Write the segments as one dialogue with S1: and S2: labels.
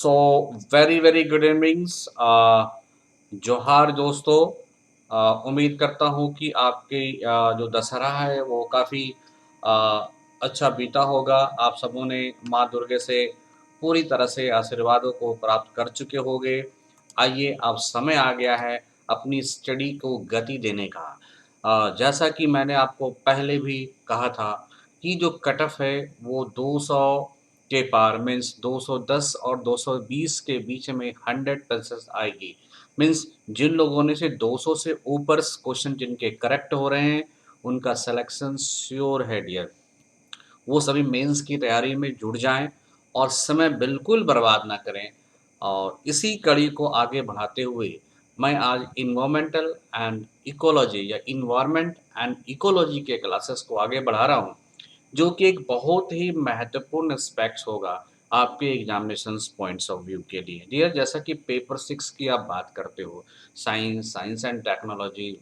S1: So very very good evenings. जोहार दोस्तों। उम्मीद करता हूँ कि आपके जो दशहरा है वो काफ़ी अच्छा बीता होगा। आप सबों ने माँ दुर्गे से पूरी तरह से आशीर्वादों को प्राप्त कर चुके होंगे। आइए, अब समय आ गया है अपनी स्टडी को गति देने का। जैसा कि मैंने आपको पहले भी कहा था कि जो कट ऑफ है वो 200 के पार मीन्स 210 और 220 के बीच में 100% आएगी। मीन्स जिन लोगों ने से 200 से ऊपर क्वेश्चन जिनके करेक्ट हो रहे हैं, उनका सिलेक्शन श्योर है डियर। वो सभी मेंस की तैयारी में जुट जाएं और समय बिल्कुल बर्बाद ना करें। और इसी कड़ी को आगे बढ़ाते हुए मैं आज इन्वायरमेंटल एंड इकोलॉजी या इन्वायरमेंट एंड इकोलॉजी के क्लासेस को आगे बढ़ा रहा हूँ, जो कि एक बहुत ही महत्वपूर्ण एस्पेक्ट्स होगा आपके एग्जामिनेशंस पॉइंट्स ऑफ व्यू के लिए डियर। जैसा कि पेपर 6 की आप बात करते हो, science and technology,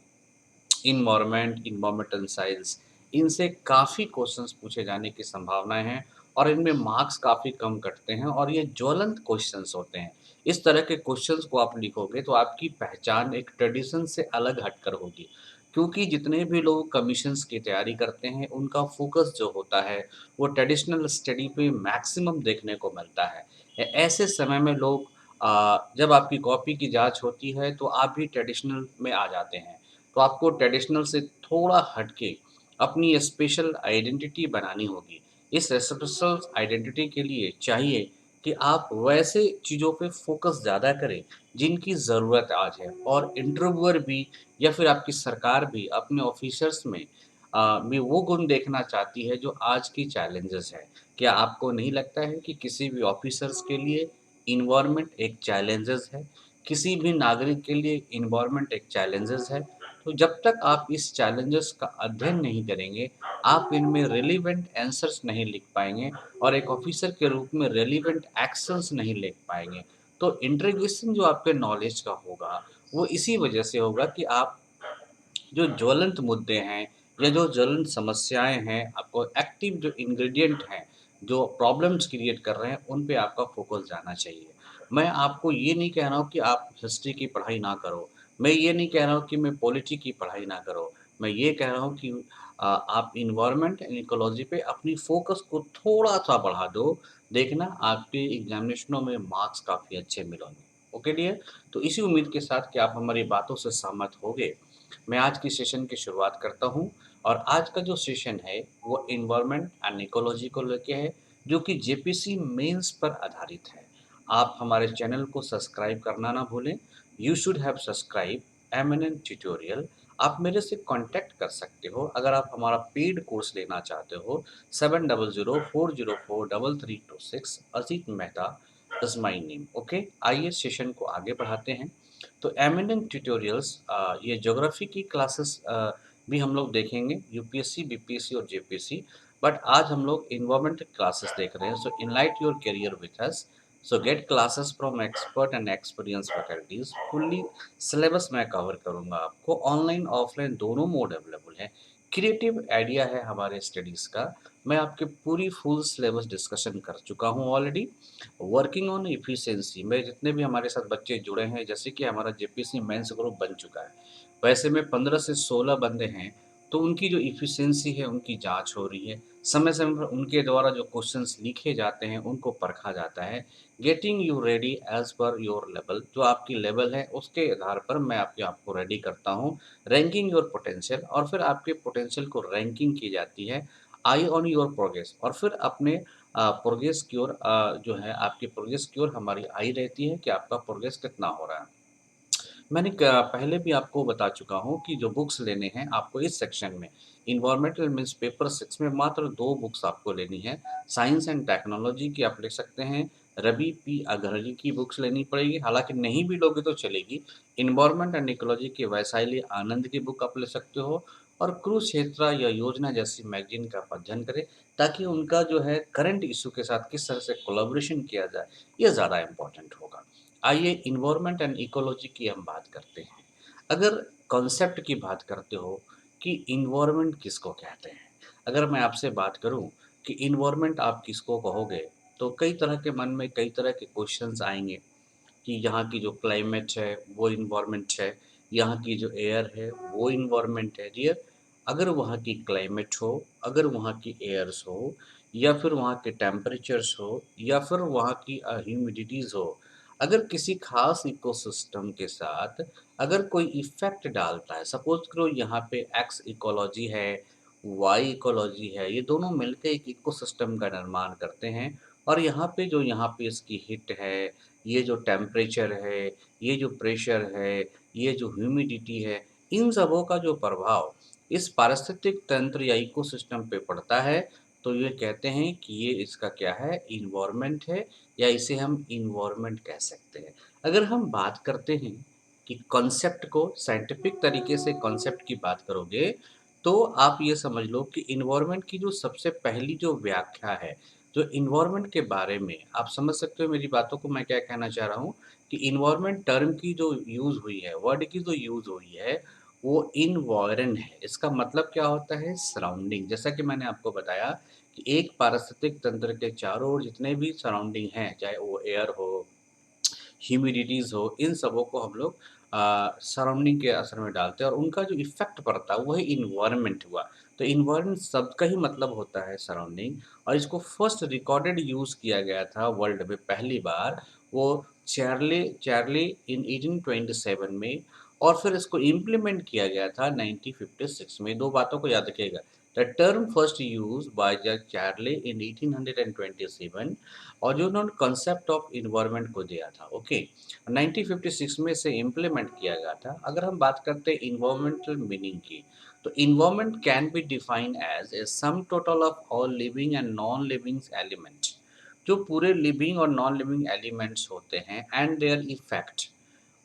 S1: environment, environmental science, इनसे काफ़ी क्वेश्चंस पूछे जाने की संभावनाएं हैं और इनमें मार्क्स काफ़ी कम कटते हैं और ये ज्वलंत क्वेश्चंस होते हैं। इस तरह के क्वेश्चंस को आप लिखोगे तो आपकी पहचान एक ट्रेडिशन से अलग हटकर होगी, क्योंकि जितने भी लोग कमीशंस की तैयारी करते हैं उनका फोकस जो होता है वो ट्रेडिशनल स्टडी पे मैक्सिमम देखने को मिलता है। ऐसे समय में लोग जब आपकी कॉपी की जांच होती है तो आप भी ट्रेडिशनल में आ जाते हैं। तो आपको ट्रेडिशनल से थोड़ा हटके अपनी स्पेशल आइडेंटिटी बनानी होगी। इस स्पेशल आइडेंटिटी के लिए चाहिए कि आप वैसे चीज़ों पे फोकस ज़्यादा करें जिनकी ज़रूरत आज है, और इंटरव्यूअर भी या फिर आपकी सरकार भी अपने ऑफिसर्स में वो गुण देखना चाहती है जो आज की चैलेंजेस है। क्या आपको नहीं लगता है कि किसी भी ऑफिसर्स के लिए इन्वायरमेंट एक चैलेंजेस है? किसी भी नागरिक के लिए इन्वायरमेंट एक चैलेंजेस है। तो जब तक आप इस चैलेंजेस का अध्ययन नहीं करेंगे, आप इनमें रिलेवेंट आंसर्स नहीं लिख पाएँगे और एक ऑफिसर के रूप में रिलेवेंट एक्शंस नहीं ले पाएँगे। तो इंटीग्रेशन जो आपके नॉलेज का होगा, वो इसी वजह से होगा कि आप जो ज्वलंत मुद्दे हैं या जो ज्वलंत समस्याएँ हैं, आपको एक्टिव जो इंग्रीडिएंट हैं, जो प्रॉब्लम्स क्रिएट कर रहे हैं, उन पे आपका फ़ोकस जाना चाहिए। मैं आपको ये नहीं कह रहा हूँ कि आप हिस्ट्री की पढ़ाई ना करो, मैं ये नहीं कह रहा हूँ कि मैं पॉलिटी की पढ़ाई ना करो, मैं ये कह रहा हूँ कि आप एनवायरनमेंट एंड इकोलॉजी पे अपनी फ़ोकस को थोड़ा-सा बढ़ा दो, देखना आपके एग्ज़ामिनेशनों में मार्क्स काफ़ी अच्छे मिलेंगे। Okay dear? तो इसी उम्मीद के साथ कि आप हमारी बातों से सहमत होंगे, मैं आज की सेशन की शुरुआत करता हूँ। और आज का जो सेशन है वो एनवायरनमेंट एंड इकोलॉजी को लेके है, जो कि जेपीसी मेंस पर आधारित है। आप हमारे चैनल को सब्सक्राइब करना ना भूलें। You should have subscribe eminent tutorial. आप मेरे से कांटेक्ट कर सकते हो अगर आप हमारा पेड कोर्स लेना चाहते हो। 7004043326 Ajit Mehta is my name. Okay, आइए सेशन को आगे बढ़ाते हैं। तो एमिनेंट ट्यूटोरियल्स, ये ज्योग्राफी की क्लासेस भी हम लोग देखेंगे, यूपीएससी, बीपीएससी और जेपीएससी। बट आज हम लोग इन्वायरमेंट क्लासेस देख रहे हैं। So enlight your career with us. So get classes from expert and experience faculties. Fully syllabus मैं कवर करूंगा आपको। ऑनलाइन ऑफलाइन दोनों मोड अवेलेबल है। क्रिएटिव आइडिया है हमारे स्टडीज़ का। मैं आपके पूरी फुल सिलेबस डिस्कशन कर चुका हूँ ऑलरेडी। वर्किंग ऑन एफिशिएंसी में जितने भी हमारे साथ बच्चे जुड़े हैं, जैसे कि हमारा जेपीसी मेंस ग्रुप बन चुका है, वैसे में 15 से 16 बंदे हैं। तो उनकी जो एफिशिएंसी है उनकी जांच हो रही है। समय समय पर उनके द्वारा जो क्वेश्चंस लिखे जाते हैं उनको परखा जाता है। Getting you ready as per your level, जो आपकी लेवल है उसके आधार पर मैं आपको रेडी करता हूँ। रैंकिंग योर पोटेंशियल, और फिर आपके पोटेंशियल को रैंकिंग की जाती है। आई ऑन योर प्रोग्रेस, और फिर अपने प्रोग्रेस की ओर जो है आपकी प्रोग्रेस की ओर हमारी आई रहती है कि आपका प्रोग्रेस कितना हो रहा है। मैंने पहले भी आपको बता चुका हूँ कि जो बुक्स लेने हैं आपको इस सेक्शन में, इन्वायरमेंटल मीन्स पेपर 6 में मात्र 2 बुक्स आपको लेनी है। साइंस एंड टेक्नोलॉजी की आप ले सकते हैं, रवि पी अग्रवाल की बुक्स लेनी पड़ेगी, हालांकि नहीं भी लोगे तो चलेगी। इन्वायरमेंट एंड इकोलॉजी की वैशाली आनंद की बुक आप ले सकते हो। और कुरुक्षेत्र या योजना जैसी मैगजीन का आप अध्ययन करें, ताकि उनका जो है करंट इशू के साथ किस तरह से कोलैबोरेशन किया जाए, ये ज़्यादा इम्पोर्टेंट होगा। आइए इन्वायरमेंट एंड इकोलॉजी की हम बात करते हैं। अगर कॉन्सेप्ट की बात करते हो कि इन्वायरमेंट किसको कहते हैं, अगर मैं आपसे बात करूं कि इन्वायरमेंट आप किसको कहोगे, तो कई तरह के मन में कई तरह के क्वेश्चंस आएँगे कि यहाँ की जो क्लाइमेट है वो इन्वायरमेंट है, यहाँ की जो एयर है वो इन्वायरमेंट है डियर। अगर वहाँ की क्लाइमेट हो, अगर वहाँ की एयर्स हो या फिर वहाँ के टेम्परेचर्स हो या फिर वहाँ की ह्यूमिडिटीज़ हो, अगर किसी ख़ास इकोसिस्टम के साथ अगर कोई इफ़ेक्ट डालता है, सपोज़ करो यहाँ पे एक्स इकोलॉजी है, वाई इकोलॉजी है, ये दोनों मिलके एक इकोसिस्टम का निर्माण करते हैं और यहाँ पे इसकी हिट है, ये जो टेम्परेचर है, ये जो प्रेशर है, ये जो ह्यूमिडिटी है, इन सबों का जो प्रभाव इस पारिस्थितिक तंत्र या इकोसिस्टम पे पड़ता है, तो ये कहते हैं कि ये इसका क्या है, एनवायरनमेंट है या इसे हम एनवायरनमेंट कह सकते हैं। अगर हम बात करते हैं कि कॉन्सेप्ट को साइंटिफिक तरीके से कॉन्सेप्ट की बात करोगे, तो आप ये समझ लो कि एनवायरनमेंट की जो सबसे पहली जो व्याख्या है, जो एनवायरनमेंट के बारे में आप समझ सकते हो मेरी बातों को मैं क्या कहना चाह रहा हूँ कि एनवायरनमेंट टर्म की जो यूज़ हुई है, वर्ड की जो यूज़ हुई है, वो इनवॉयरन है। इसका मतलब क्या होता है सराउंडिंग। जैसा कि मैंने आपको बताया कि एक पारिस्थितिक तंत्र के चारों ओर जितने भी सराउंडिंग हैं, चाहे वो एयर हो, ह्यूमिडिटीज़ हो, इन सबों को हम लोग सराउंडिंग के असर में डालते हैं और उनका जो इफ़ेक्ट पड़ता है वही एनवायरनमेंट हुआ। तो एनवायरनमेंट शब्द का ही मतलब होता है सराउंडिंग और इसको फर्स्ट रिकॉर्डेड यूज़ किया गया था वर्ल्ड में पहली बार, वो चार्ली चार्ली इन 1827 में और फिर इसको इम्प्लीमेंट किया गया था 1956 में। 2 बातों को याद रखिएगा। The term first used by the Charlie in 1827 और जो उन्होंने कॉन्सेप्ट ऑफ एनवायरनमेंट को दिया था, ओके। 1956 में इसे इम्प्लीमेंट किया गया था। अगर हम बात करते हैं इन्वायरमेंटल मीनिंग की, तो environment can be defined as a sum total of all living and non living elements. जो पूरे लिविंग और नॉन लिविंग एलिमेंट्स होते हैं एंड देयर इफेक्ट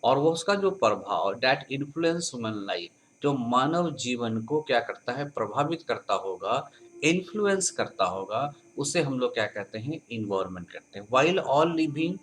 S1: और वो उसका जो प्रभाव दैट इन्फ्लुएंस ह्यूमन लाइफ, जो मानव जीवन को क्या करता है, प्रभावित करता होगा, इन्फ्लुएंस करता होगा, उसे हम लोग क्या कहते हैं, इन्वायरमेंट कहते हैं। वाइल ऑल लिविंग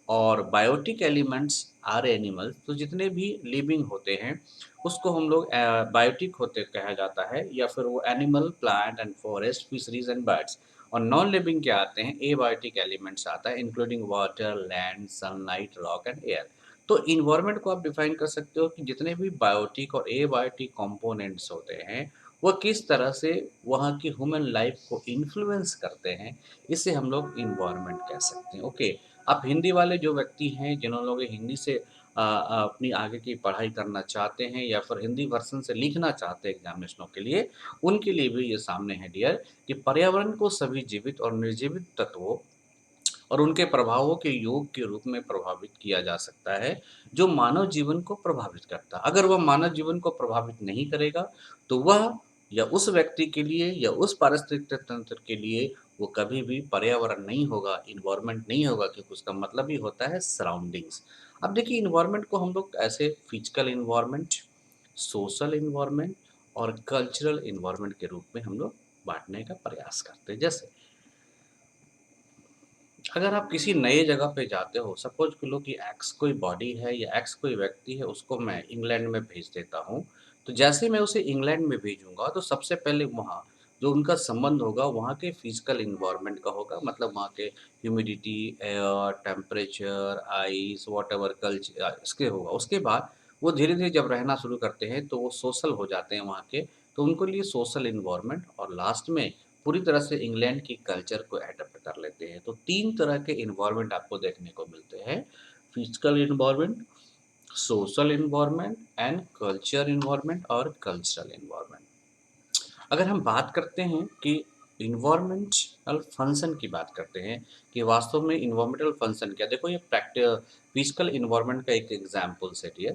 S1: और बायोटिक एलिमेंट्स आर एनिमल्स, तो जितने भी लिविंग होते हैं उसको हम लोग बायोटिक होते कहा जाता है या फिर वो animal, plant and forest, fisheries and birds. और नॉन लिविंग क्या आते हैं, एबायोटिक एलिमेंट्स आता है including water, land, sunlight, rock and air. तो इन्वायरमेंट को आप डिफाइन कर सकते हो कि जितने भी बायोटिक और एबायोटिक कंपोनेंट्स होते हैं वो किस तरह से वहाँ की ह्यूमन लाइफ को इन्फ्लुएंस करते हैं, इसे हम लोग इन्वायरमेंट कह सकते हैं, ओके। आप हिंदी वाले जो व्यक्ति हैं जिन्होंने लोग हिंदी से अपनी आगे की पढ़ाई करना चाहते हैं या फिर हिंदी वर्ज़न से लिखना चाहते हैं एग्ज़ामिनेशनों के लिए, उनके लिए भी ये सामने है डियर कि पर्यावरण को सभी जीवित और निर्जीवित तत्वों और उनके प्रभावों के योग के रूप में प्रभावित किया जा सकता है, जो मानव जीवन को प्रभावित करता है। अगर वह मानव जीवन को प्रभावित नहीं करेगा, तो वह या उस व्यक्ति के लिए या उस पारिस्थितिक तंत्र के लिए वो कभी भी पर्यावरण नहीं होगा, एनवायरनमेंट नहीं होगा क्योंकि उसका मतलब ही होता है सराउंडिंग्स। अब देखिए एनवायरनमेंट को हम लोग ऐसे फिजिकल एनवायरनमेंट, सोशल एनवायरनमेंट और कल्चरल एनवायरनमेंट के रूप में हम लोग बाँटने का प्रयास करते हैं। जैसे अगर आप किसी नए जगह पे जाते हो, सपोज़ कर लो कि एक्स कोई बॉडी है या एक्स कोई व्यक्ति है, उसको मैं इंग्लैंड में भेज देता हूँ। तो जैसे मैं उसे इंग्लैंड में भेजूँगा, तो सबसे पहले वहाँ जो उनका संबंध होगा, वहाँ के फिज़िकल एनवायरनमेंट का होगा। मतलब वहाँ के humidity, air, temperature, ice, whatever इसके होगा। उसके बाद वो धीरे-धीरे जब रहना शुरू करते हैं, तो वो सोशल हो जाते हैं वहाँ के, तो उनके लिए सोशल एनवायरनमेंट और लास्ट में पूरी तरह से इंग्लैंड की कल्चर को एडॉप्ट कर लेते हैं। तो 3 तरह के एनवायरनमेंट आपको देखने को मिलते हैं, physical environment, social environment and culture environment और कल्चरल एनवायरनमेंट। अगर हम बात करते हैं कि इन्वायरमेंटल फंक्शन की बात करते हैं कि वास्तव में इन्वायरमेंटल फंक्शन क्या, देखो ये फिजिकल इन्वायरमेंट का एक एग्जांपल सेट है।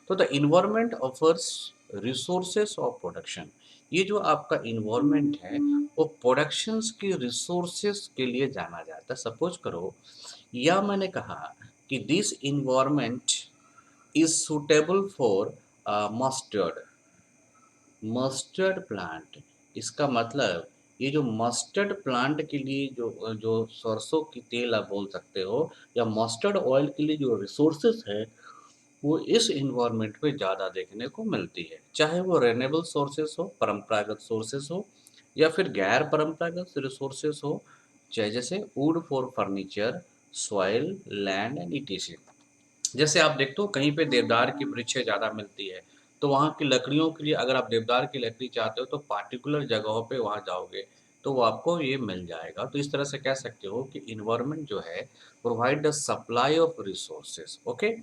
S1: तो the environment offers resources of production, ये जो आपका इन्वायरमेंट है वो प्रोडक्शंस के रिसोर्सेस के लिए जाना जाता है। सपोज करो या मैंने कहा कि this environment is suitable for mustard mustard plant, इसका मतलब ये जो मस्टर्ड प्लांट के लिए जो जो सरसों की तेल आप बोल सकते हो या मस्टर्ड ऑयल के लिए जो रिसोर्सेस है वो इस इन्वायरमेंट में ज़्यादा देखने को मिलती है, चाहे वो रेनेबल सोर्सेस हो, परंपरागत सोर्सेस हो या फिर गैर परंपरागत रिसोर्सेस हो, जैसे would for furniture, soil, land and etc. जैसे आप देखते हो कहीं पे देवदार की वृक्षें ज़्यादा मिलती है, तो वहाँ की लकड़ियों के लिए अगर आप देवदार की लकड़ी चाहते हो तो पार्टिकुलर जगहों पे वहाँ जाओगे, तो वो आपको ये मिल जाएगा। तो इस तरह से कह सकते हो कि एनवायरनमेंट जो है provide the supply of resources, okay.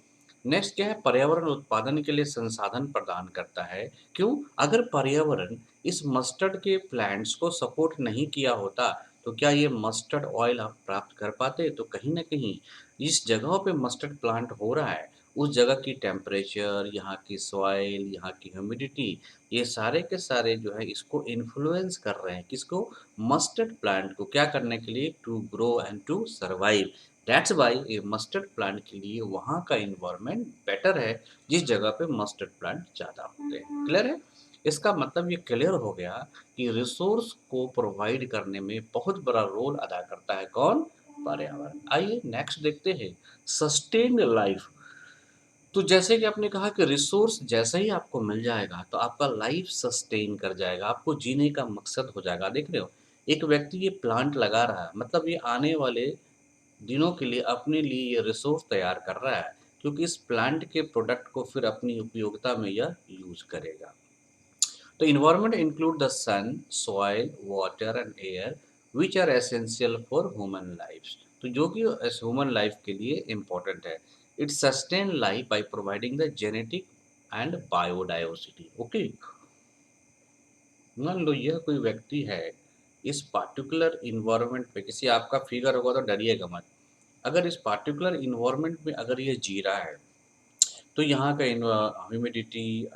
S1: Next क्या है, पर्यावरण उत्पादन के लिए संसाधन प्रदान करता है। क्यों? अगर पर्यावरण इस मस्टर्ड के प्लांट्स को सपोर्ट नहीं किया होता, तो क्या ये मस्टर्ड ऑयल आप प्राप्त कर पाते? तो कहीं न कहीं जिस जगहों पे मस्टर्ड प्लांट हो रहा है, उस जगह की टेम्परेचर, यहाँ की सॉइल, यहाँ की ह्यूमिडिटी, ये सारे के सारे जो है इसको इन्फ्लुएंस कर रहे हैं। किसको? मस्टर्ड प्लांट को क्या करने के लिए? To grow and to survive. That's why ये मस्टर्ड प्लांट के लिए वहाँ का एनवायरनमेंट बेटर है, जिस जगह पे मस्टर्ड प्लांट ज़्यादा होते हैं। क्लियर है? इसका मतलब ये क्लियर हो गया कि रिसोर्स को प्रोवाइड करने में बहुत बड़ा रोल अदा करता है कौन? पर्यावरण। आइए नेक्स्ट देखते हैं, सस्टेन्ड लाइफ। तो जैसे कि आपने कहा कि रिसोर्स जैसे ही आपको मिल जाएगा तो आपका लाइफ सस्टेन कर जाएगा, आपको जीने का मकसद हो जाएगा। देख रहे हो, एक व्यक्ति ये प्लांट लगा रहा है, मतलब ये आने वाले दिनों के लिए अपने लिए ये रिसोर्स तैयार कर रहा है, क्योंकि इस प्लांट के प्रोडक्ट को फिर अपनी उपयोगिता में यह यूज करेगा। तो environment include the sun, soil, water and air which are essential for human lives. तो जो कि ह्यूमन लाइफ के लिए इम्पोर्टेंट है। It sustain life by providing the genetic and biodiversity, okay. मान लो यह कोई व्यक्ति है, इस पार्टिकुलर इन्वायरमेंट पे किसी आपका फिगर होगा तो डरिएगा मत। अगर इस पार्टिकुलर इन्वायरमेंट में अगर ये जी रहा है, तो यहाँ का ह्यूमिडिटी,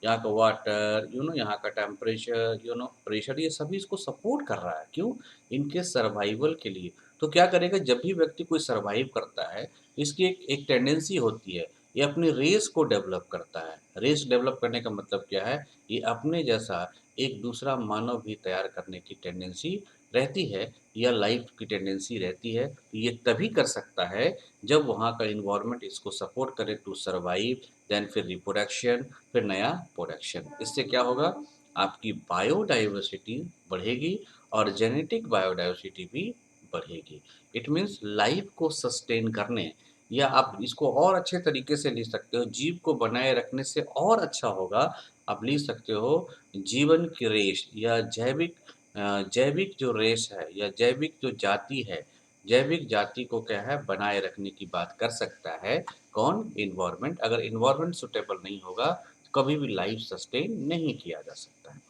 S1: यहाँ का वाटर, यहाँ का टेम्परेचर, प्रेशर, ये सभी इसको सपोर्ट कर रहा है। क्यों? इनके सर्वाइवल के लिए। तो क्या करेगा, जब भी व्यक्ति कोई सर्वाइव करता है, इसकी एक टेंडेंसी होती है, ये अपनी रेस को डेवलप करता है। रेस डेवलप करने का मतलब क्या है? ये अपने जैसा एक दूसरा मानव भी तैयार करने की टेंडेंसी रहती है, या लाइफ की टेंडेंसी रहती है। ये तभी कर सकता है जब वहाँ का इन्वायरमेंट इसको सपोर्ट करे टू सर्वाइव, देन फिर रिप्रोडक्शन, फिर नया प्रोडक्शन। इससे क्या होगा? आपकी बायोडाइवर्सिटी बढ़ेगी और जेनेटिक बायोडाइवर्सिटी भी बढ़ेगी। इट मीन्स लाइफ को सस्टेन करने, या आप इसको और अच्छे तरीके से लिख सकते हो, जीव को बनाए रखने से और अच्छा होगा, आप लिख सकते हो जीवन की रेस, या जैविक जो रेस है, या जैविक जो जाति है, जैविक जाति को क्या है बनाए रखने की बात कर सकता है कौन? इन्वायरमेंट। अगर इन्वायरमेंट सुटेबल नहीं होगा तो कभी भी लाइफ सस्टेन नहीं किया जा सकता है।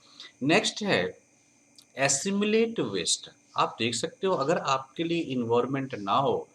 S1: नेक्स्ट है एसिमिलेट वेस्ट। आप देख सकते हो, अगर आपके लिए इन्वायरमेंट ना हो,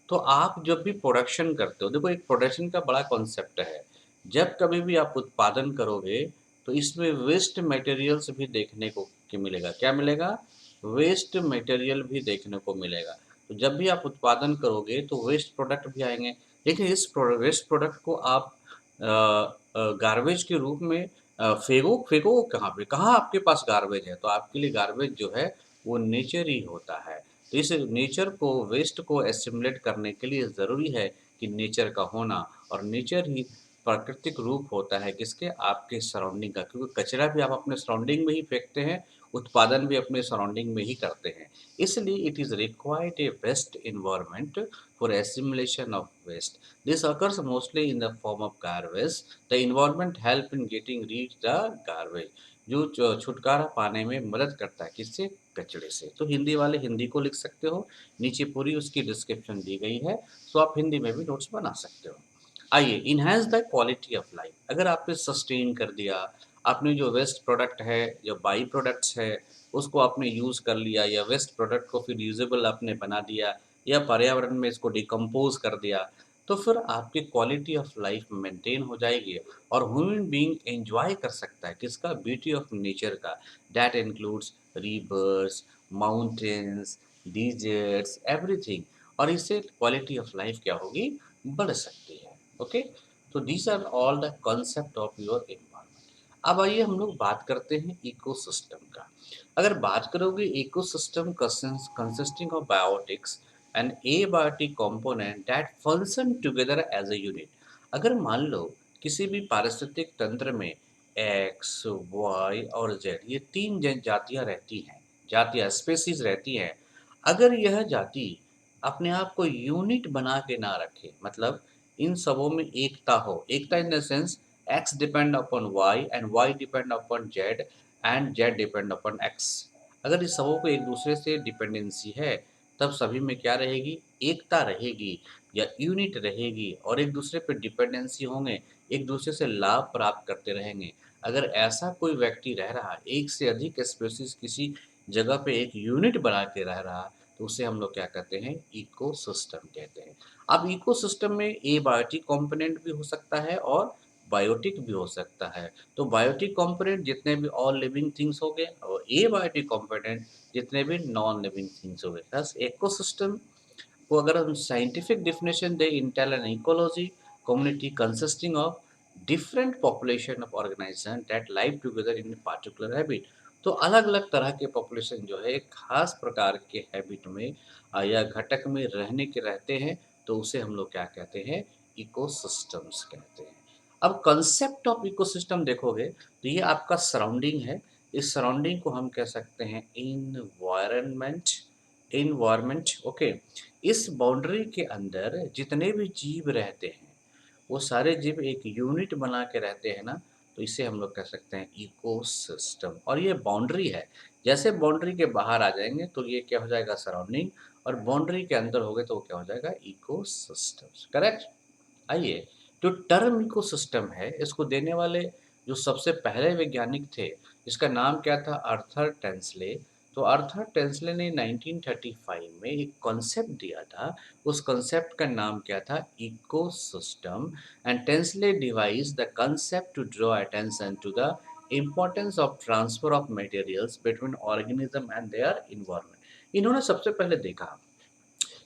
S1: तो आप जब भी प्रोडक्शन करते हो, देखो एक प्रोडक्शन का बड़ा कॉन्सेप्ट है। जब कभी भी आप उत्पादन करोगे, तो इसमें वेस्ट मटेरियल्स भी देखने को कि मिलेगा। क्या मिलेगा? वेस्ट मटेरियल भी देखने को मिलेगा। तो जब भी आप उत्पादन करोगे तो वेस्ट प्रोडक्ट भी आएंगे। लेकिन इस वेस्ट प्रोडक्ट को आप गार्बेज के रूप में फेंको कहाँ पे? कहाँ आपके पास गार्बेज है? तो आपके लिए गार्बेज जो है वो नेचर ही होता है। तो इस नेचर को, वेस्ट को एसिमुलेट करने के लिए ज़रूरी है कि नेचर का होना, और नेचर ही प्राकृतिक रूप होता है किसके? आपके सराउंडिंग का। क्योंकि कचरा भी आप अपने सराउंडिंग में ही फेंकते हैं, उत्पादन भी अपने सराउंडिंग में ही करते हैं। इसलिए it is required A best environment for assimilation of waste. This occurs mostly in the form of garbage. The environment help in getting rid the garbage. जो छुटकारा पाने में मदद करता है किससे? कचरे से। तो हिंदी वाले हिंदी को लिख सकते हो, नीचे पूरी उसकी डिस्क्रिप्शन दी गई है, सो आप हिंदी में भी नोट्स बना सकते हो। आइए, enhance the quality of life. अगर आपने सस्टेन कर दिया, आपने जो वेस्ट प्रोडक्ट है, जो बाई प्रोडक्ट्स है, उसको आपने यूज़ कर लिया, या वेस्ट प्रोडक्ट को फिर यूजेबल आपने बना दिया, या पर्यावरण में इसको डिकम्पोज कर दिया, तो फिर आपकी क्वालिटी ऑफ लाइफ मेंटेन हो जाएगी, और ह्यूमन बीइंग एंजॉय कर सकता है किसका? ब्यूटी ऑफ नेचर का। That includes rivers, mountains, deserts, everything. और इससे क्वालिटी ऑफ लाइफ क्या होगी? बढ़ सकती है। ओके, तो these are all the concept of your environment. अब आइए हम लोग बात करते हैं इकोसिस्टम का। अगर बात करोगे ecosystem consisting of biotics and abiotic component that function together as a unit. अगर मान लो किसी भी पारिस्थितिक तंत्र में एक्स, वाई और जेड, ये तीन जातियां रहती हैं, जातियां स्पेसीज रहती हैं। अगर यह जाति अपने आप को यूनिट बना के ना रखे, मतलब इन सबों में एकता हो, एकता in the sense X depend upon Y and Y depend upon Z and Z depend upon X. अगर इस सबों को एक दूसरे से डिपेंडेंसी है, तब सभी में क्या रहेगी, एकता रहेगी या यूनिट रहेगी और एक दूसरे पे डिपेंडेंसी होंगे, एक दूसरे से लाभ प्राप्त करते रहेंगे। अगर ऐसा कोई व्यक्ति रह रहा है, एक से अधिक स्पेसीज किसी जगह पे एक यूनिट बना के रह रहा, तो उसे हम लोग क्या कहते हैं, इकोसिस्टम कहते हैं। अब इकोसिस्टम में एबायोटिक कंपोनेंट भी हो सकता है और बायोटिक भी हो सकता है। तो बायोटिक कंपोनेंट जितने भी ऑल लिविंग थिंग्स हो गए और एबायोटिक कंपोनेंट जितने भी नॉन लिविंग थिंग्स हो गए। थस इकोसिस्टम को अगर हम साइंटिफिक डेफिनेशन दें, intel and ecology community consisting of different population of organisation that live together in particular habit. तो अलग अलग तरह के पॉपुलेशन जो है एक खास प्रकार के हैबिट में या घटक में रहने के रहते हैं, तो उसे हम लोग क्या कहते हैं, इकोसिस्टम्स कहते हैं। अब कंसेप्ट ऑफ इकोसिस्टम देखोगे तो ये आपका सराउंडिंग है। इस सराउंडिंग को हम कह सकते हैं इन्वायरमेंट। Environment, okay. इस बाउंड्री के अंदर जितने भी जीव रहते हैं, वो सारे जीव एक यूनिट बना के रहते हैं ना, तो इसे हम लोग कह सकते हैं इकोसिस्टम। और ये बाउंड्री है, जैसे बाउंड्री के बाहर आ जाएंगे तो ये क्या हो जाएगा, सराउंडिंग, और बाउंड्री के अंदर हो गए तो वो क्या हो जाएगा, इकोसिस्टम। करेक्ट। आइए, जो टर्म इकोसिस्टम है इसको देने वाले जो सबसे पहले वैज्ञानिक थे, इसका नाम क्या था, अर्थर टेंसले। तो अर्थर टेंसले ने 1935 में एक कॉन्सेप्ट दिया था। उस कॉन्सेप्ट का नाम क्या था, ecosystem. And Tansley device the concept to draw attention to the importance of transfer of materials between organism and their environment. इन्होंने सबसे पहले देखा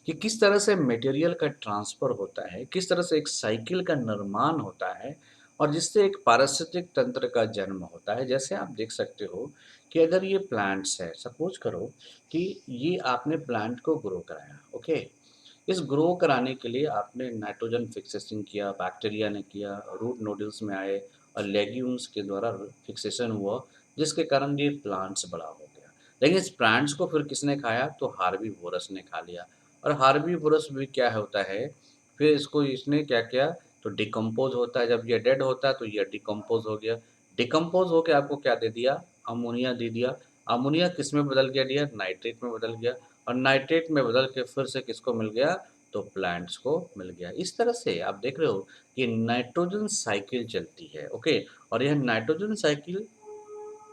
S1: कि किस तरह से मटेरियल का ट्रांसफ़र होता है, किस तरह से एक साइकिल का निर्माण होता है और जिससे एक पारिस्थितिक तंत्र का जन्म होता है। जैसे आप देख सकते हो कि अगर ये प्लांट्स है, सपोज़ करो कि ये आपने प्लांट को ग्रो कराया, ओके? इस ग्रो कराने के लिए आपने नाइट्रोजन फिक्सेशन किया, बैक्टीरिया ने किया, रूट नोड्यूल्स में आए और लेग्यूम्स के द्वारा फिक्सेशन हुआ, जिसके कारण ये प्लांट्स बड़ा हो गया। लेकिन इस प्लांट्स को फिर किसने खाया, तो हार्बीवोरस ने खा लिया। और हार्बीवोरस भी क्या होता है, फिर इसको इसने क्या किया, तो डिकम्पोज होता है। जब ये डेड होता है तो ये डिकम्पोज हो गया। डिकम्पोज होके आपको क्या दे दिया, अमोनिया दे दिया। अमोनिया किस में बदल गया डियर, नाइट्रेट में बदल गया। और नाइट्रेट में बदल के फिर से किसको मिल गया, तो प्लांट्स को मिल गया। इस तरह से आप देख रहे हो कि नाइट्रोजन साइकिल चलती है, ओके। और यह नाइट्रोजन साइकिल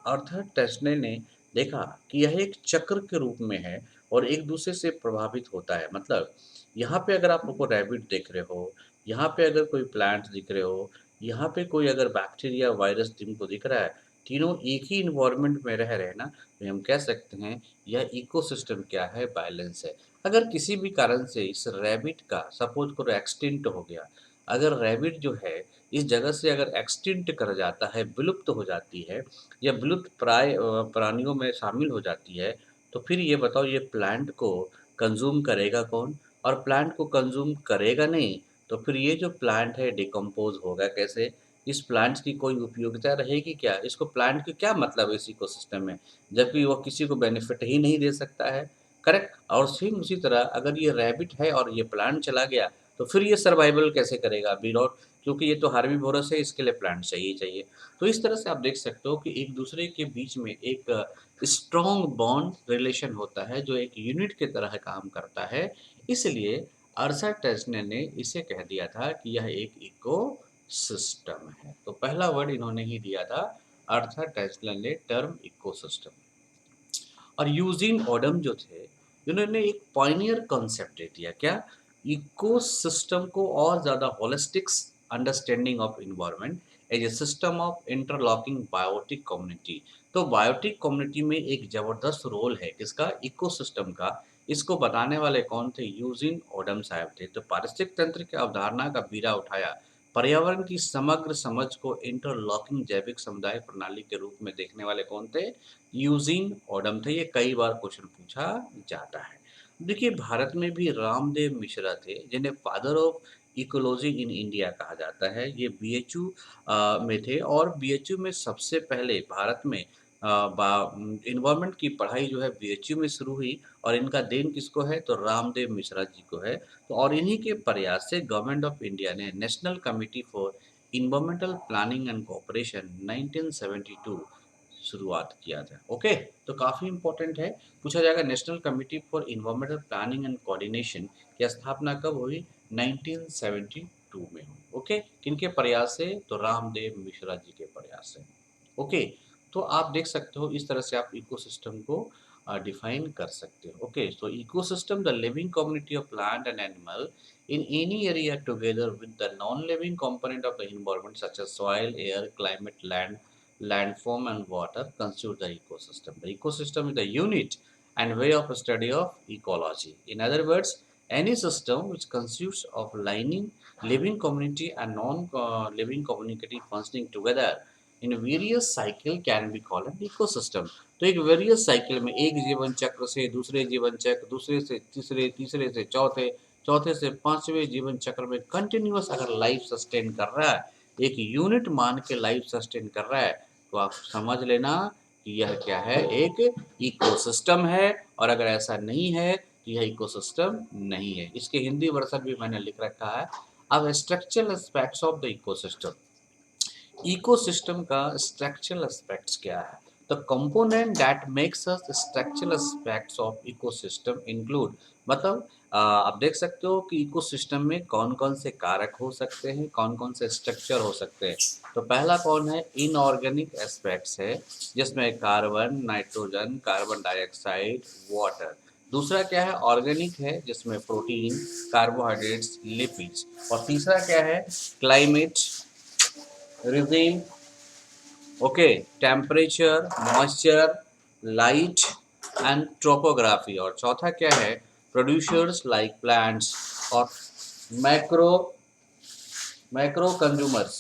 S1: आर्थर टेस्ले ने देखा कि यह एक चक्र के रूप में है और एक दूसरे से प्रभावित होता है। मतलब यहाँ पे अगर आप लोग को रैबिट देख रहे हो, यहाँ पे अगर कोई प्लांट दिख रहे हो, यहाँ पे कोई अगर बैक्टीरिया वायरस तुमको दिख रहा है, तीनों एक ही इन्वायरमेंट में रह रहे हैं ना, तो हम कह सकते हैं यह इकोसिस्टम क्या है, बैलेंस है। अगर किसी भी कारण से इस रैबिट का सपोज करो एक्सटिंक्ट हो गया, अगर रैबिट जो है इस जगह से अगर एक्सटिंक्ट कर जाता है, विलुप्त हो जाती है या विलुप्त प्राय प्राणियों में शामिल हो जाती है, तो फिर ये बताओ ये प्लांट को कंज़्यूम करेगा कौन? और प्लांट को कंज़्यूम करेगा नहीं, तो फिर ये जो प्लांट है डिकम्पोज़ होगा कैसे? इस प्लांट्स की कोई उपयोगिता रहेगी क्या? इसको प्लांट का क्या मतलब है इस इकोसिस्टम में? जबकि वो किसी को बेनिफिट ही नहीं दे सकता है, करेक्ट? और सेम उसी तरह अगर ये रैबिट है और ये प्लांट चला गया, तो फिर ये सर्वाइवल कैसे करेगा विदाउट, क्योंकि ये तो हार्बीवोरस है, इसके लिए प्लांट चाहिए ही चाहिए। तो इस तरह से आप देख सकते हो कि एक दूसरे के बीच में एक स्ट्रॉन्ग बॉन्ड रिलेशन होता है जो एक यूनिट की तरह काम करता है। इसलिए अर्सा टेस्ने ने इसे कह दिया था कि यह एक इको सिस्टम है। तो पहला वर्ड इन्होंने ही दिया था, अर्था टेस्ला ने टर्म इकोसिस्टम। और यूजीन ओडम जो थे, इन्होंने एक पॉइनियर कॉन्सेप्ट दे दिया, क्या, इकोसिस्टम को और ज़्यादा holistics understanding of environment as a system of interlocking biotic community. तो बायोटिक कम्युनिटी में एक ज़बरदस्त रोल है किसका, इकोसिस्टम का। इसको बताने वाले कौन थे, यूजिन ओडम साहब थे। तो पारिस्थितिक तंत्र की अवधारणा का बीड़ा उठाया, पर्यावरण की समग्र समझ को इंटरलॉकिंग जैविक समुदाय प्रणाली के रूप में देखने वाले कौन थे, यूजीन ओडम थे। ये कई बार क्वेश्चन पूछा जाता है। देखिए भारत में भी रामदेव मिश्रा थे जिन्हें father of ecology in India कहा जाता है। ये बीएचयू में थे और बीएचयू में सबसे पहले भारत में इन्वायरमेंट की पढ़ाई जो है बीएचयू में शुरू हुई और इनका देन किसको है तो रामदेव मिश्रा जी को है। तो और इन्हीं के प्रयास से गवर्नमेंट ऑफ इंडिया ने national committee for environmental planning and cooperation 1972 शुरुआत किया था। ओके, तो काफ़ी इंपॉर्टेंट है। पूछा जाएगा national committee for environmental planning and coordination की स्थापना कब हुई? 1972 में हुई। ओके, किनके प्रयास से? तो रामदेव मिश्रा जी के प्रयास से। ओके, तो आप देख सकते हो इस तरह से आप इकोसिस्टम को डिफाइन कर सकते हो। Okay, so ecosystem the living community of plant and animal in any area together with the non-living component of the environment such as soil, air, climate, landform and water constitute the ecosystem. The ecosystem is the unit and way of study of ecology. In other words, any system which consists of living community and non-living community functioning together in various cycle can be called an ecosystem. तो एक various cycle में एक जीवन चक्र से दूसरे जीवन चक्र, दूसरे से तीसरे, तीसरे से चौथे, चौथे से पांचवें जीवन चक्र में कंटिन्यूअस अगर लाइफ सस्टेन कर रहा है, एक यूनिट मान के लाइफ सस्टेन कर रहा है, तो आप समझ लेना कि यह क्या है? एक इकोसिस्टम है। और अगर ऐसा नहीं है तो यह इकोसिस्टम नहीं है। इसके हिंदी वर्जन भी मैंने लिख रखा है। अब structural aspects of the ecosystem. Ecosystem का स्ट्रक्चरल एस्पेक्ट्स क्या है? The component that makes us structural aspects of ecosystem include, मतलब आप देख सकते हो कि इकोसिस्टम में कौन कौन से कारक हो सकते हैं, कौन कौन से स्ट्रक्चर हो सकते हैं। तो पहला कौन है? इनऑर्गेनिक एस्पेक्ट्स है, जिसमें carbon, nitrogen, carbon dioxide, water. दूसरा क्या है? ऑर्गेनिक है, जिसमें प्रोटीन, कार्बोहाइड्रेट्स, लिपिड्स। और तीसरा क्या है? Climate, regime, okay, temperature, moisture, light and topography. और चौथा क्या है? प्रोड्यूसर्स लाइक प्लांट्स और मैक्रो मैक्रो कंज्यूमर्स।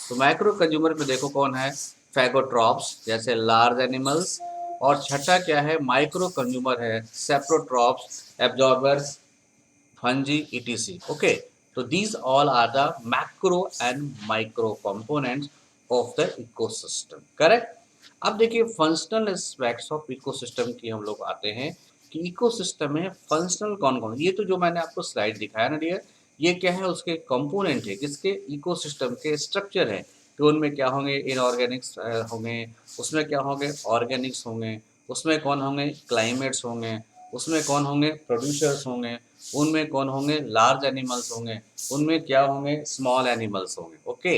S1: तो मैक्रो कंज्यूमर में देखो कौन है? फैगोट्रॉप्स जैसे लार्ज एनिमल्स। और छठा क्या है? माइक्रो कंज्यूमर है, saprotrophs, absorbers, fungi, etc. Okay, so these all are the macro and micro components of the ecosystem. Correct? अब देखिए फंक्शनल एस्पेक्ट्स ऑफ इकोसिस्टम की हम लोग आते हैं कि इकोसिस्टम में फंक्शनल कौन कौन। ये तो जो मैंने आपको स्लाइड दिखाया ना डियर, ये क्या है? उसके कंपोनेंट है, किसके? इकोसिस्टम के स्ट्रक्चर है कि उनमें क्या होंगे? इनऑर्गेनिक्स होंगे, उसमें क्या होंगे? ऑर्गेनिक्स होंगे, उसमें कौन होंगे? क्लाइमेट्स होंगे, उसमें कौन होंगे? प्रोड्यूसर्स होंगे, उनमें कौन होंगे? लार्ज एनिमल्स होंगे, उनमें क्या होंगे? स्मॉल एनिमल्स होंगे। ओके,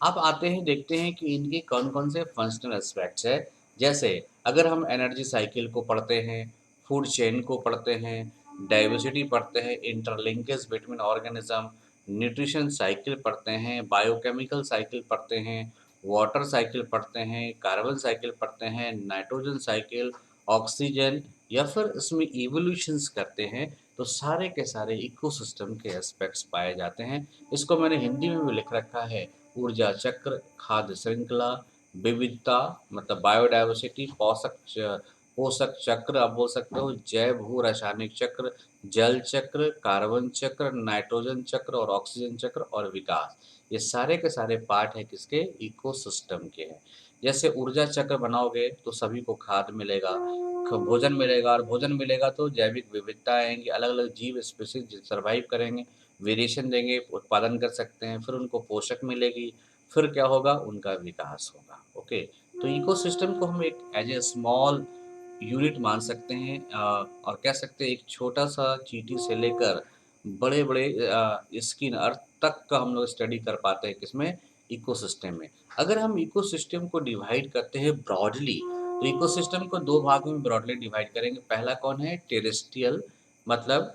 S1: अब आते हैं देखते हैं कि इनके कौन कौन से फंक्शनल एस्पेक्ट्स है। जैसे अगर हम एनर्जी साइकिल को पढ़ते हैं, फूड चेन को पढ़ते हैं, डाइवर्सिटी पढ़ते हैं, interlinkage between organism, nutrition cycle पढ़ते हैं, बायोकेमिकल साइकिल पढ़ते हैं, वाटर साइकिल पढ़ते हैं, कार्बन साइकिल पढ़ते हैं, नाइट्रोजन साइकिल, ऑक्सीजन, या फिर इसमें इवोल्यूशंस करते हैं, तो सारे के सारे इकोसिस्टम के एस्पेक्ट्स पाए जाते हैं। इसको मैंने हिंदी में भी लिख रखा है, ऊर्जा चक्र, खाद्य श्रृंखला, विविधता मतलब बायोडाइवर्सिटी, पोषक चक्र आप बोल सकते हो, जैव भू रासायनिक चक्र, जल चक्र, कार्बन चक्र, नाइट्रोजन चक्र और ऑक्सीजन चक्र और विकास। ये सारे के सारे पार्ट है किसके? इकोसिस्टम के हैं। जैसे ऊर्जा चक्र बनाओगे तो सभी को खाद्य मिलेगा, भोजन मिलेगा, और भोजन मिलेगा तो जैविक विविधता आएंगी, अलग अलग जीव स्पीसीज सर्वाइव करेंगे, वेरिएशन देंगे, उत्पादन कर सकते हैं, फिर उनको पोषक मिलेगी, फिर क्या होगा? उनका विकास होगा। ओके, तो इकोसिस्टम को हम एक एज ए स्मॉल यूनिट मान सकते हैं, और कह सकते हैं एक छोटा सा चींटी से लेकर बड़े बड़े स्किन अर्थ तक का हम लोग स्टडी कर पाते हैं किसमें? इकोसिस्टम में। अगर हम इकोसिस्टम को डिवाइड करते हैं ब्रॉडली, तो इकोसिस्टम को दो भागों में ब्रॉडली डिवाइड करेंगे। पहला कौन है? टेरेस्ट्रियल, मतलब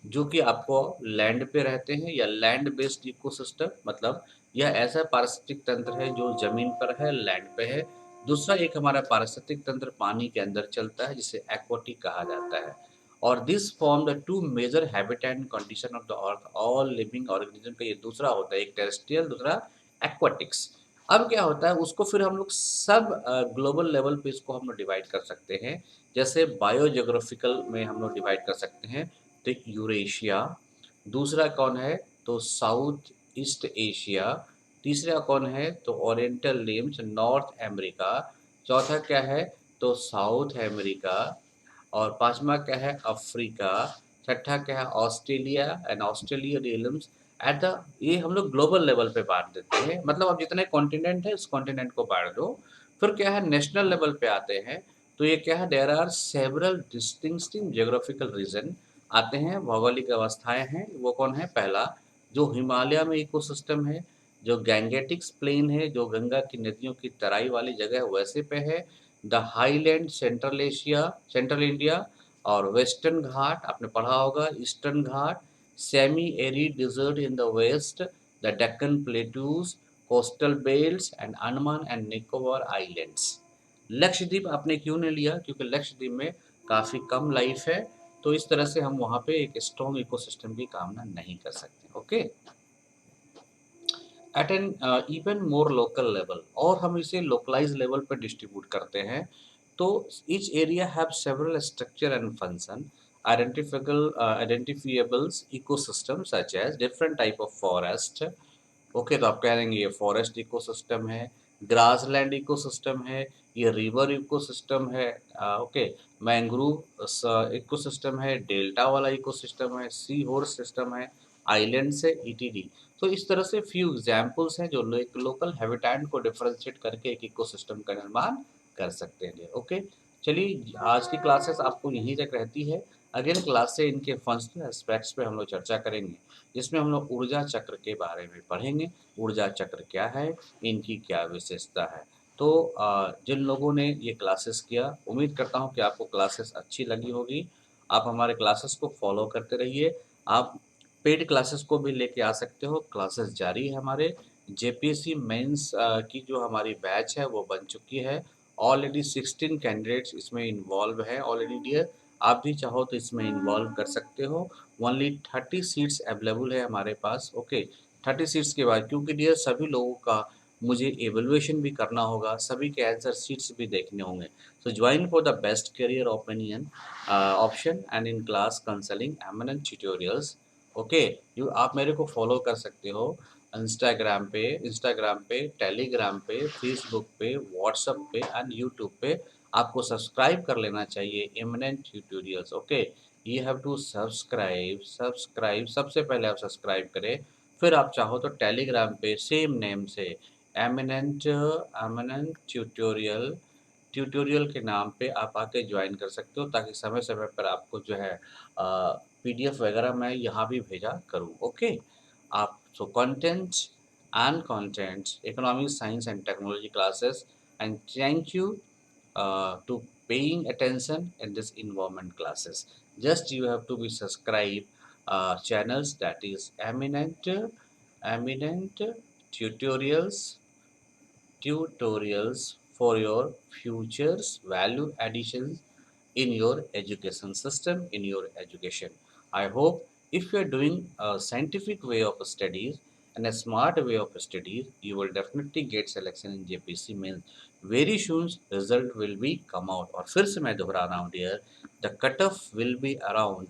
S1: जो कि आपको लैंड पे रहते हैं, या लैंड बेस्ड इकोसिस्टम, मतलब यह ऐसा पारिस्थितिक तंत्र है जो जमीन पर है, लैंड पे है। दूसरा एक हमारा पारिस्थितिक तंत्र पानी के अंदर चलता है, जिसे एक्वाटिक कहा जाता है। और this form the two major habitat and condition of the earth all living organism का ये दूसरा होता है, एक टेरेस्ट्रियल, दूसरा एक्वाटिक्स। अब क्या होता है? उसको फिर हम लोग सब ग्लोबल लेवल पे इसको हम लोग डिवाइड कर सकते हैं। जैसे बायोजियोग्राफिकल में हम लोग डिवाइड कर सकते हैं, तो एक यूरेशिया, दूसरा कौन है? तो साउथ ईस्ट एशिया, तीसरा कौन है? तो ओरिएंटल लिम्स, नॉर्थ अमेरिका, चौथा क्या है तो साउथ अमेरिका, और पांचवा क्या है अफ्रीका, छठा क्या है Australia and Australia realms at the, ये हम लोग ग्लोबल लेवल पे बांट देते हैं, मतलब अब जितने कॉन्टिनेंट है उस कॉन्टिनेंट को बांट दो। फिर क्या है नेशनल लेवल पे आते हैं, तो ये क्या है there are several distinctive geographical region आते हैं, भौगोलिक अवस्थाएं हैं। वो कौन है, पहला जो हिमालय में इकोसिस्टम है, जो गैंगेटिक्स प्लेन है, जो गंगा की नदियों की तराई वाली जगह है वैसे पे है, the highland Central Asia, central India, और वेस्टर्न घाट आपने पढ़ा होगा, eastern Ghat, semi arid desert in the west, the Deccan plateaus, coastal belts and Andaman and Nicobar islands. Lakshadweep आपने क्यों नहीं लिया, क्योंकि लक्षद्वीप में काफ़ी कम लाइफ है, तो इस तरह से हम वहाँ पे एक स्ट्रॉन्ग इकोसिस्टम की कामना नहीं कर सकते। Okay, at an even more local level, और हम इसे लोकलाइज लेवल पर डिस्ट्रीब्यूट करते हैं। तो each area have several structure and function identifiables ecosystem such as different type of forest. Okay, तो आप कह देंगे ये फॉरेस्ट इकोसिस्टम है, ग्रासलैंड इकोसिस्टम है, ये रिवर इकोसिस्टम है, ओके, मैंग्रोव इकोसिस्टम है, डेल्टा वाला इकोसिस्टम है, सी हॉर्स सिस्टम है, आइलैंड से ईटीडी। तो इस तरह से फ्यू एग्जाम्पल्स हैं जो एक लोकल हैबिटेट को डिफरेंशिएट करके एक इकोसिस्टम का निर्माण कर सकते हैं। ओके, चलिए आज की क्लासेस आपको यहीं तक रहती है। अगेन क्लास से इनके फंक्शनल एस्पेक्ट्स पे हम लोग चर्चा करेंगे, जिसमें हम लोग ऊर्जा चक्र के बारे में पढ़ेंगे। ऊर्जा चक्र क्या है, इनकी क्या विशेषता है। तो जिन लोगों ने ये क्लासेस किया, उम्मीद करता हूँ कि आपको क्लासेस अच्छी लगी होगी। आप हमारे क्लासेस को फॉलो करते रहिए। आप पेड क्लासेस को भी लेके आ सकते हो, क्लासेस जारी है हमारे। जेपीएससी मेंस की जो हमारी बैच है वो बन चुकी है। ऑलरेडी 16 कैंडिडेट्स इसमें इन्वॉल्व हैं ऑलरेडी डियर। आप भी चाहो तो इसमें इन्वॉल्व कर सकते हो। ओनली 30 सीट्स अवेलेबल है हमारे पास। ओके, 30 सीट्स के बाद, क्योंकि डियर सभी लोगों का मुझे एवेलुएशन भी करना होगा, सभी के आंसर शीट्स भी देखने होंगे। सो join for the best career opinion option and in class counselling eminent Tutorials. Okay, you आप मेरे को फॉलो कर सकते हो इंस्टाग्राम पे, टेलीग्राम पे, फेसबुक पे, व्हाट्सएप पे एंड यूट्यूब पे। आपको सब्सक्राइब कर लेना चाहिए Eminent Tutorials. Okay, you have to subscribe सबसे पहले आप सब्सक्राइब करें, फिर आप चाहो तो टेलीग्राम पे सेम नेम से एमिनेंट एमिनेंट ट्यूटोरियल के नाम पे आप आके ज्वाइन कर सकते हो, ताकि समय समय पर आपको जो है पीडीएफ वगैरह मैं यहाँ भी भेजा करूँ। ओके, आप so content economics science and technology classes, and thank you to paying attention in this environment classes. Just you have to be subscribe channels, that is eminent tutorials for your futures value additions in your education system, in your education. I hope if you are doing a scientific way of studies and a smart way of studies, you will definitely get selection in JPC mains. Very soon result will be come out, और फिर से मैं दोहरा रहा हूँ dear, the cutoff will be around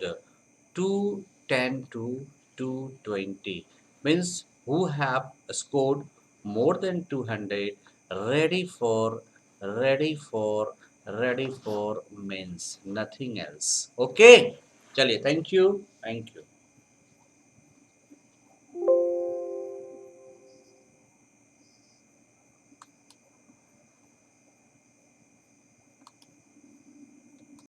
S1: 210 to 220, means who have scored more than 200, ready for ready for ready for means nothing else. Okay, चलिए, thank you.